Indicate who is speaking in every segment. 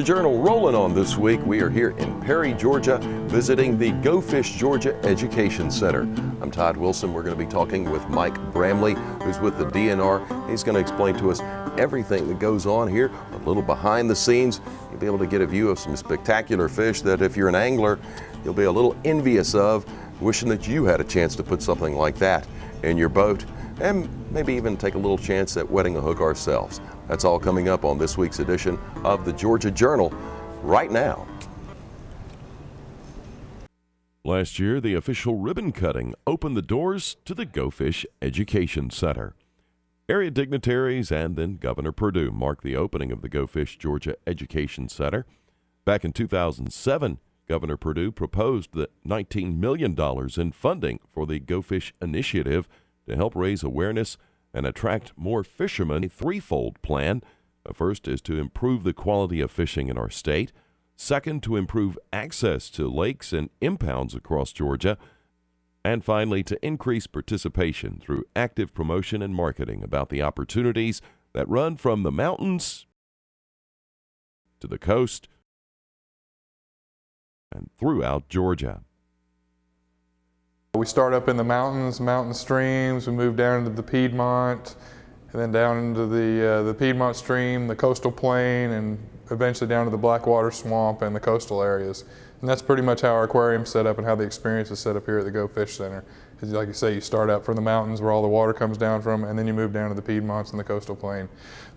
Speaker 1: Georgia Journal rolling on this week. We are here in Perry, Georgia, visiting the Go Fish Georgia Education Center. I'm Todd Wilson. We're going to be talking with Mike Bramley, who's with the DNR. He's going to explain to us everything that goes on here, a little behind the scenes. You'll be able to get a view of some spectacular fish that if you're an angler, you'll be a little envious of, wishing that you had a chance to put something like that in your boat, and maybe even take a little chance at wetting a hook ourselves. That's all coming up on this week's edition of the Georgia Journal right now. Last year, the official ribbon cutting opened the doors to the Go Fish Education Center. Area dignitaries and then Governor Perdue marked the opening of the Go Fish Georgia Education Center. Back in 2007, Governor Perdue proposed that $19 million in funding for the Go Fish initiative to help raise awareness and attract more fishermen. A threefold plan. First is to improve the quality of fishing in our state. Second, to improve access to lakes and impounds across Georgia. And finally, to increase participation through active promotion and marketing about the opportunities that run from the mountains to the coast and throughout Georgia.
Speaker 2: We start up in the mountains, mountain streams, we move down into the Piedmont, and then down into the Piedmont stream, the coastal plain, and eventually down to the Blackwater Swamp and the coastal areas. And that's pretty much how our aquarium's set up and how the experience is set up here at the Go Fish Center. Like you say, you start out from the mountains where all the water comes down from, and then you move down to the Piedmonts and the coastal plain.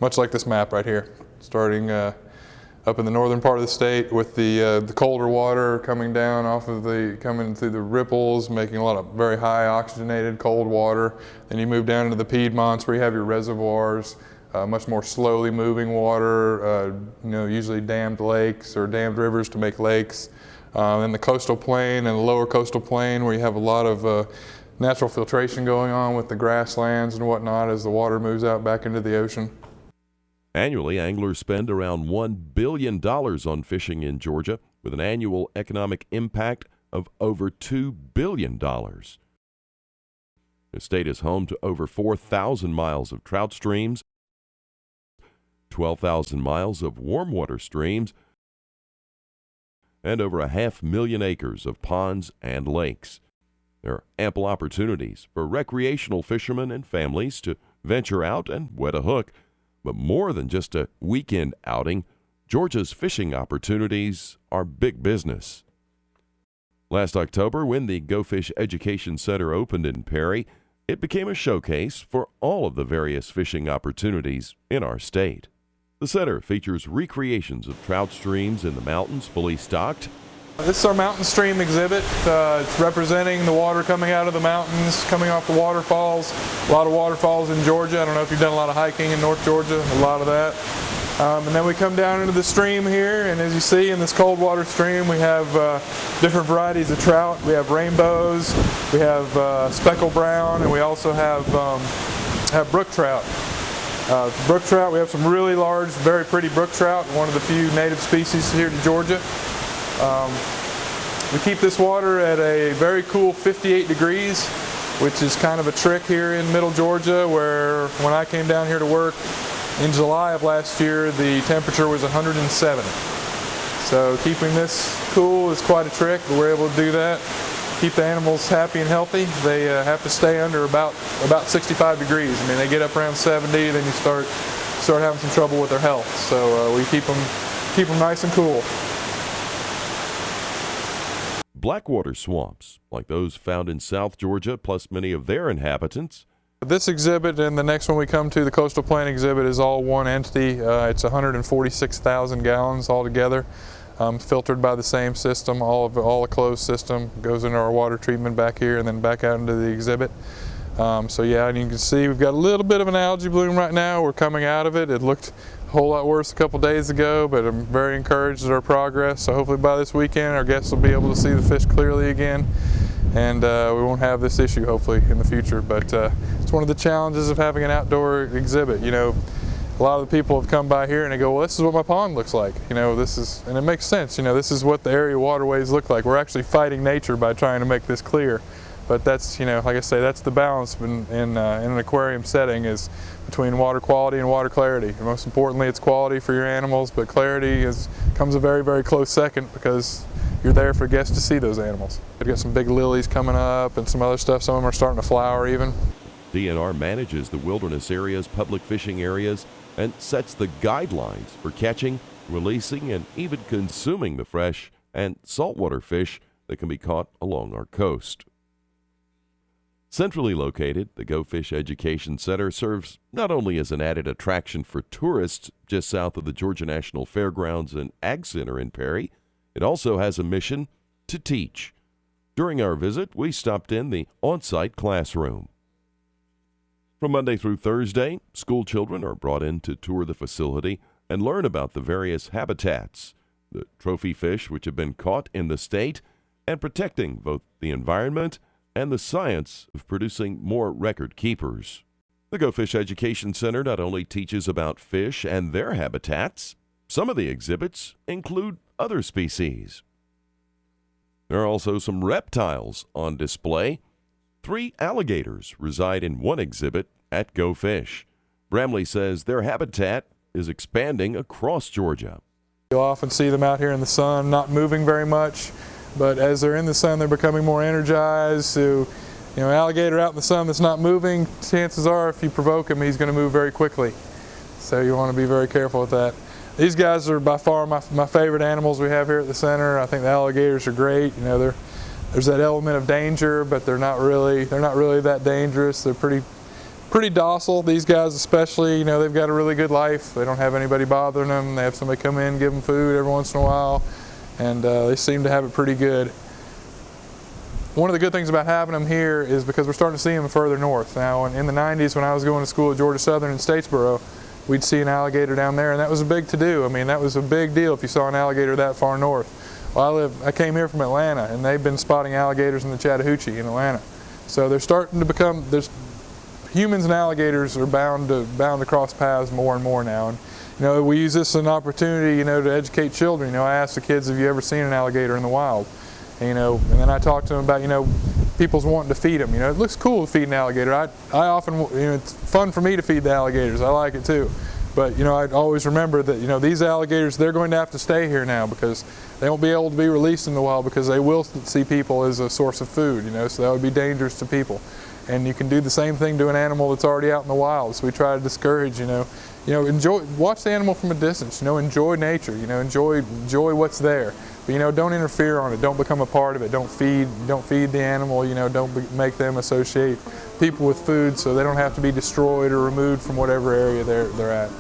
Speaker 2: Much like this map right here, starting up in the northern part of the state with the colder water coming down coming through the ripples, making a lot of very high oxygenated cold water. Then you move down into the Piedmonts where you have your reservoirs, much more slowly moving water, usually dammed lakes or dammed rivers to make lakes. Then the coastal plain and the lower coastal plain where you have a lot of natural filtration going on with the grasslands and whatnot as the water moves out back into the ocean.
Speaker 1: Annually, anglers spend around $1 billion on fishing in Georgia, with an annual economic impact of over $2 billion. The state is home to over 4,000 miles of trout streams, 12,000 miles of warm water streams, and over 500,000 acres of ponds and lakes. There are ample opportunities for recreational fishermen and families to venture out and wet a hook. But more than just a weekend outing, Georgia's fishing opportunities are big business. Last October, when the Go Fish Education Center opened in Perry, it became a showcase for all of the various fishing opportunities in our state. The center features recreations of trout streams in the mountains fully stocked.
Speaker 2: This is our mountain stream exhibit. It's representing the water coming out of the mountains, coming off the waterfalls. A lot of waterfalls in Georgia. I don't know if you've done a lot of hiking in North Georgia, a lot of that. And then we come down into the stream here, and as you see in this cold water stream, we have different varieties of trout. We have rainbows, we have speckled brown, and we also have brook trout. Brook trout, we have some really large, very pretty brook trout, one of the few native species here to Georgia. We keep this water at a very cool 58 degrees, which is kind of a trick here in middle Georgia, where when I came down here to work in July of last year, the temperature was 107. So keeping this cool is quite a trick, but we're able to do that. Keep the animals happy and healthy. They have to stay under about 65 degrees. I mean, they get up around 70, then you start having some trouble with their health. So we keep them nice and cool.
Speaker 1: Blackwater swamps, like those found in South Georgia, plus many of their inhabitants.
Speaker 2: This exhibit and the next one we come to, the coastal plain exhibit, is all one entity. It's 146,000 gallons altogether, filtered by the same system, all a closed system. Goes into our water treatment back here and then back out into the exhibit. So yeah, and you can see we've got a little bit of an algae bloom right now. We're coming out of it. It looked a whole lot worse a couple days ago, but I'm very encouraged at our progress. So hopefully by this weekend our guests will be able to see the fish clearly again, and we won't have this issue hopefully in the future. But it's one of the challenges of having an outdoor exhibit. You know, a lot of the people have come by here and they go, well, this is what my pond looks like. You know, and it makes sense. You know, this is what the area waterways look like. We're actually fighting nature by trying to make this clear. But that's, like I say, that's the balance in an aquarium setting, is between water quality and water clarity. And most importantly, it's quality for your animals, but clarity comes a very, very close second, because you're there for guests to see those animals. We've got some big lilies coming up and some other stuff. Some of them are starting to flower even.
Speaker 1: DNR manages the wilderness areas, public fishing areas, and sets the guidelines for catching, releasing, and even consuming the fresh and saltwater fish that can be caught along our coast. Centrally located, the Go Fish Education Center serves not only as an added attraction for tourists just south of the Georgia National Fairgrounds and Ag Center in Perry, it also has a mission to teach. During our visit, we stopped in the on-site classroom. From Monday through Thursday, school children are brought in to tour the facility and learn about the various habitats, the trophy fish which have been caught in the state, and protecting both the environment and the science of producing more record keepers. The Go Fish Education Center not only teaches about fish and their habitats, some of the exhibits include other species. There are also some reptiles on display. 3 alligators reside in one exhibit at Go Fish. Bramley says their habitat is expanding across Georgia.
Speaker 2: You'll often see them out here in the sun, not moving very much, but as they're in the sun, they're becoming more energized. So, alligator out in the sun that's not moving, chances are if you provoke him, he's going to move very quickly. So you want to be very careful with that. These guys are by far my favorite animals we have here at the center. I think the alligators are great. There's that element of danger, but they're not really that dangerous. They're pretty docile. These guys especially, they've got a really good life. They don't have anybody bothering them. They have somebody come in, give them food every once in a while, and they seem to have it pretty good. One of the good things about having them here is because we're starting to see them further north. Now, in the 90s, when I was going to school at Georgia Southern in Statesboro, we'd see an alligator down there, and that was a big to-do. I mean, that was a big deal if you saw an alligator that far north. Well, I came here from Atlanta, and they've been spotting alligators in the Chattahoochee in Atlanta. So they're starting to become, humans and alligators are bound to cross paths more and more now. And we use this as an opportunity, to educate children. I ask the kids, have you ever seen an alligator in the wild? And then I talk to them about, people's wanting to feed them. It looks cool to feed an alligator. I often, it's fun for me to feed the alligators. I like it too. But, I always remember that, these alligators, they're going to have to stay here now, because they won't be able to be released in the wild, because they will see people as a source of food, so that would be dangerous to people. And you can do the same thing to an animal that's already out in the wild. So we try to discourage, watch the animal from a distance, enjoy nature, enjoy what's there. But don't interfere on it. Don't become a part of it. Don't feed the animal. Don't make them associate people with food, so they don't have to be destroyed or removed from whatever area they're at.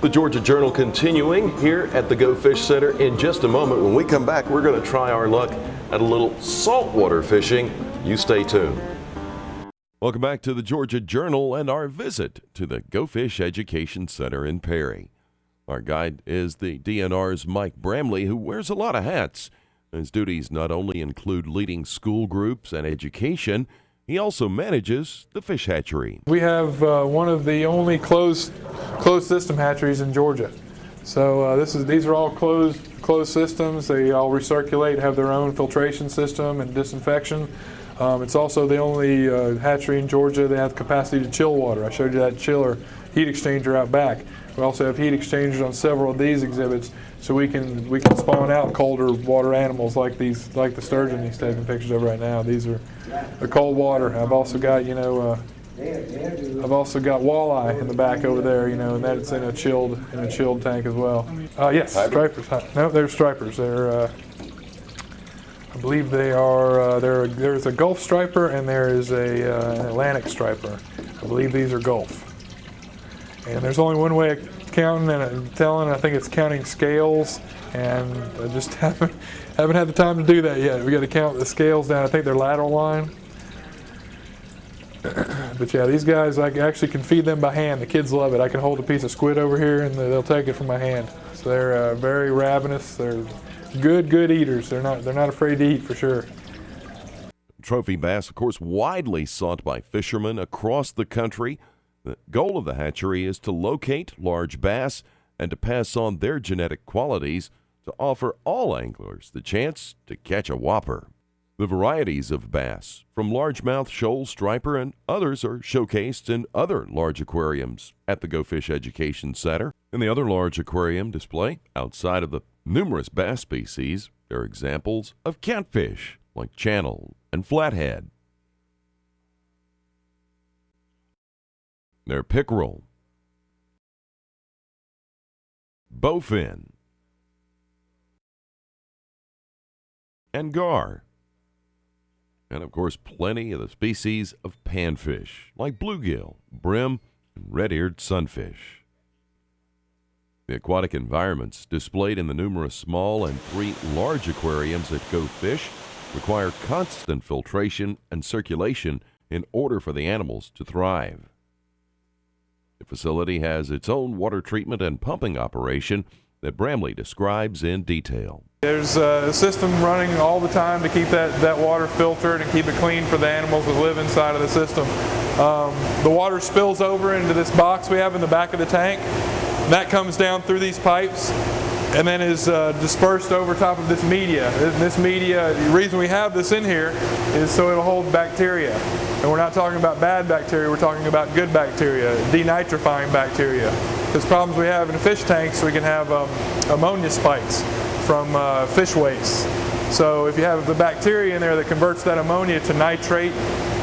Speaker 1: The Georgia Journal continuing here at the Go Fish Center. In just a moment, when we come back, we're going to try our luck at a little saltwater fishing. You stay tuned. Welcome back to the Georgia Journal and our visit to the Go Fish Education Center in Perry. Our guide is the DNR's Mike Bramley, who wears a lot of hats. His duties not only include leading school groups and education, he also manages the fish hatchery.
Speaker 2: We have one of the only closed system hatcheries in Georgia. So these are all closed systems. They all recirculate, have their own filtration system and disinfection. It's also the only hatchery in Georgia that has the capacity to chill water. I showed you that chiller heat exchanger out back. We also have heat exchangers on several of these exhibits, so we can spawn out colder water animals like the sturgeon he's taking pictures of right now. These are the cold water. I've also got walleye in the back over there, and that's in a chilled tank as well. Yes, stripers. No, they're stripers. They're I believe they are. There's a Gulf striper and there is an Atlantic striper. I believe these are Gulf. And there's only one way of counting and telling. I think it's counting scales, and I just haven't had the time to do that yet. We got to count the scales down. I think they're lateral line. But yeah, these guys, I actually can feed them by hand. The kids love it. I can hold a piece of squid over here, and they'll take it from my hand. So they're very ravenous. They're good eaters. They're not afraid to eat for sure.
Speaker 1: Trophy bass, of course, widely sought by fishermen across the country. The goal of the hatchery is to locate large bass and to pass on their genetic qualities to offer all anglers the chance to catch a whopper. The varieties of bass, from largemouth, shoal, striper, and others, are showcased in other large aquariums at the Go Fish Education Center. In the other large aquarium display, outside of the numerous bass species, there are examples of catfish like channel and flathead. There are pickerel, bowfin, and gar. And of course, plenty of the species of panfish like bluegill, brim, and red-eared sunfish. The aquatic environments displayed in the numerous small and 3 large aquariums at Go Fish require constant filtration and circulation in order for the animals to thrive. The facility has its own water treatment and pumping operation that Bramley describes in detail.
Speaker 2: There's a system running all the time to keep that water filtered and keep it clean for the animals that live inside of the system. The water spills over into this box we have in the back of the tank. That comes down through these pipes and then is dispersed over top of this media. This media, the reason we have this in here is so it'll hold bacteria. And we're not talking about bad bacteria, we're talking about good bacteria, denitrifying bacteria. Because problems we have in fish tanks, we can have ammonia spikes from fish waste. So if you have the bacteria in there that converts that ammonia to nitrate,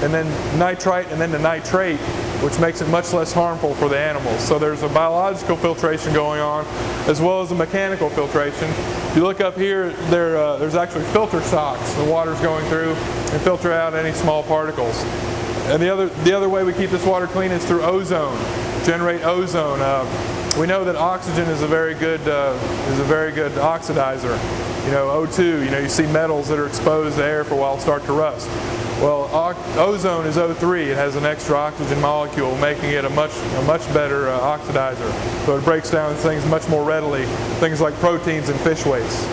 Speaker 2: and then nitrite, and then to nitrate, which makes it much less harmful for the animals. So there's a biological filtration going on, as well as a mechanical filtration. If you look up here, there's actually filter socks the water's going through and filter out any small particles. And the other way we keep this water clean is through ozone, generate ozone. We know that oxygen is a very good oxidizer. You know, O2, you see metals that are exposed to air for a while start to rust. Well, ozone is O3. It has an extra oxygen molecule, making it a much better oxidizer. So it breaks down things much more readily, things like proteins and fish waste.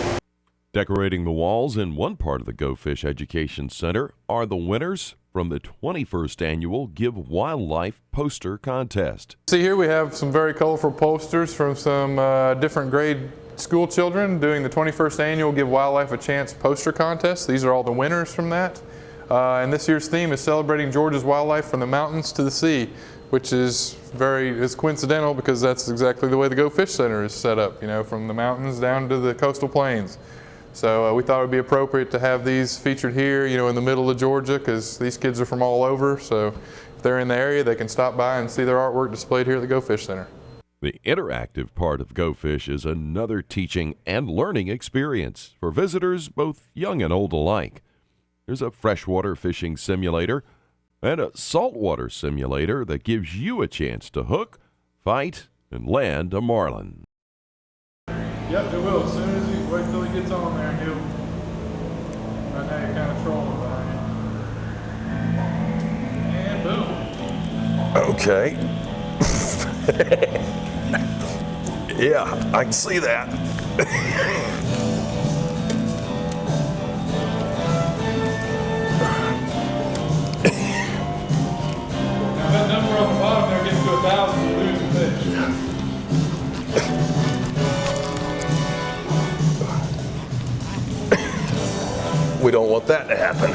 Speaker 1: Decorating the walls in one part of the Go Fish Education Center are the winners from the 21st Annual Give Wildlife Poster Contest.
Speaker 2: See, here we have some very colorful posters from some different grade school children doing the 21st Annual Give Wildlife a Chance Poster Contest. These are all the winners from that. And this year's theme is celebrating Georgia's wildlife from the mountains to the sea, which is coincidental because that's exactly the way the Go Fish Center is set up, from the mountains down to the coastal plains. So we thought it would be appropriate to have these featured here, in the middle of Georgia, because these kids are from all over. So if they're in the area, they can stop by and see their artwork displayed here at the Go Fish Center.
Speaker 1: The interactive part of Go Fish is another teaching and learning experience for visitors both young and old alike. There's a freshwater fishing simulator and a saltwater simulator that gives you a chance to hook, fight, and land a marlin.
Speaker 2: Yep, it will. As soon as you wait till he gets on there, he'll. Right now you're kind of trolling behind you. And boom.
Speaker 1: Okay. Yeah, I can see that.
Speaker 2: Now that number on the bottom there gets to 1,000, you lose the fish.
Speaker 1: We don't want that to happen.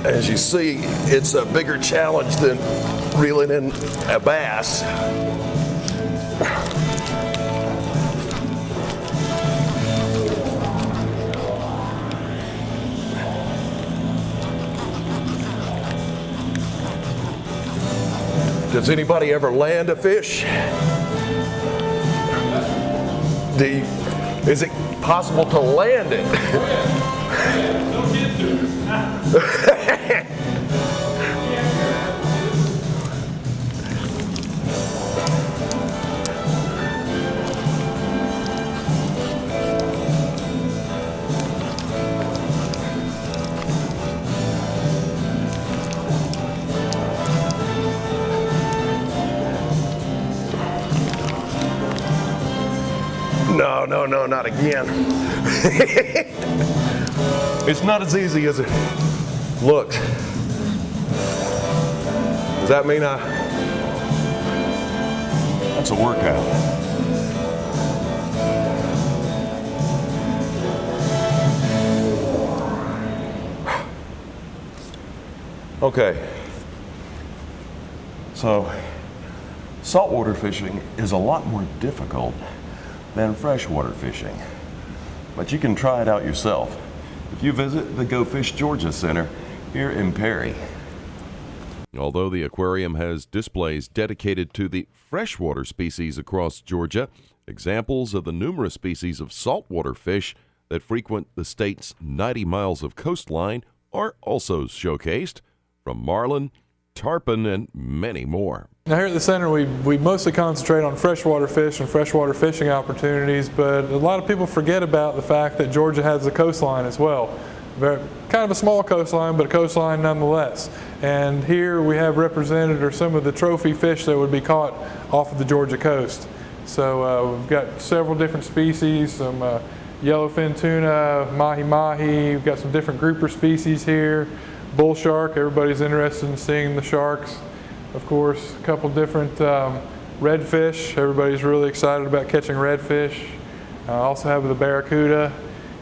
Speaker 1: As you see, it's a bigger challenge than reeling in a bass. Does anybody ever land a fish? Is it possible to land it?
Speaker 2: Don't get to it.
Speaker 1: No, not again. It's not as easy as it looks. Does that mean that's a workout?
Speaker 3: Okay, so saltwater fishing is a lot more difficult than freshwater fishing, but you can try it out yourself if you visit the Go Fish Georgia Center here in Perry.
Speaker 1: Although the aquarium has displays dedicated to the freshwater species across Georgia, examples of the numerous species of saltwater fish that frequent the state's 90 miles of coastline are also showcased, from marlin, tarpon, and many more.
Speaker 2: Now here at the center we mostly concentrate on freshwater fish and freshwater fishing opportunities, but a lot of people forget about the fact that Georgia has a coastline as well. Kind of a small coastline, but a coastline nonetheless. And here we have represented are some of the trophy fish that would be caught off of the Georgia coast. So we've got several different species, some yellowfin tuna, mahi-mahi, we've got some different grouper species here, bull shark, everybody's interested in seeing the sharks. Of course, a couple different redfish, everybody's really excited about catching redfish. Also have the barracuda.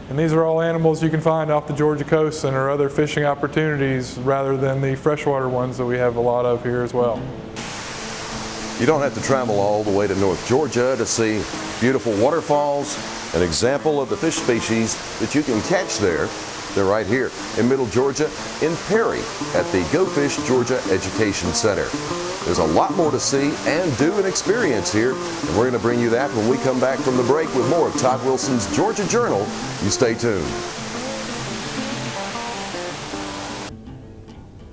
Speaker 2: And these are all animals you can find off the Georgia coast and are other fishing opportunities rather than the freshwater ones that we have a lot of here as well.
Speaker 3: You don't have to travel all the way to North Georgia to see beautiful waterfalls, an example of the fish species that you can catch there. They're right here in Middle Georgia in Perry at the Go Fish Georgia Education Center. There's a lot more to see and do and experience here, and we're going to bring you that when we come back from the break with more of Todd Wilson's Georgia Journal. You stay tuned.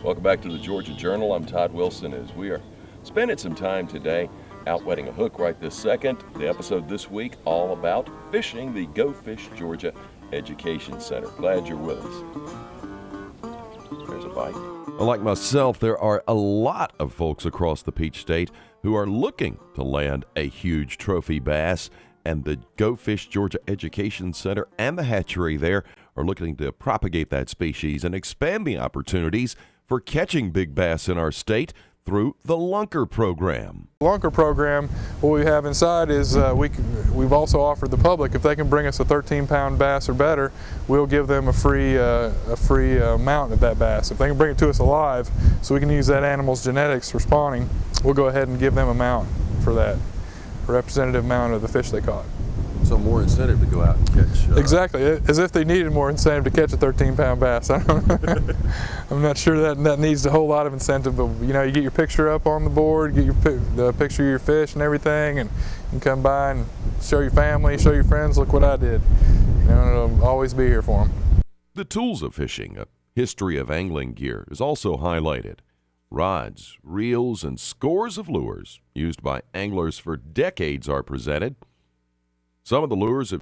Speaker 1: Welcome back to the Georgia Journal. I'm Todd Wilson as we are spending some time today out wetting a hook right this second. The episode this week all about fishing the Go Fish Georgia Education Center. Glad you're with us. There's a bite. Like myself, there are a lot of folks across the Peach State who are looking to land a huge trophy bass, and the Go Fish Georgia Education Center and the hatchery there are looking to propagate that species and expand the opportunities for catching big bass in our state through the Lunker program.
Speaker 2: The Lunker program, what we have inside is we've also offered the public, if they can bring us a 13-pound bass or better, we'll give them a free mount of that bass. If they can bring it to us alive, so we can use that animal's genetics for spawning, we'll go ahead and give them a mount for that, a representative mount of the fish they caught.
Speaker 3: So more incentive to go out and catch.
Speaker 2: Exactly, as if they needed more incentive to catch a 13-pound bass. I'm not sure that needs a whole lot of incentive, but you know, you get your picture up on the board, get the picture of your fish and everything, and you can come by and show your family, show your friends, look what I did. You know, it'll always be here for them.
Speaker 1: The tools of fishing, a history of angling gear, is also highlighted. Rods, reels, and scores of lures used by anglers for decades are presented. Some of the lures have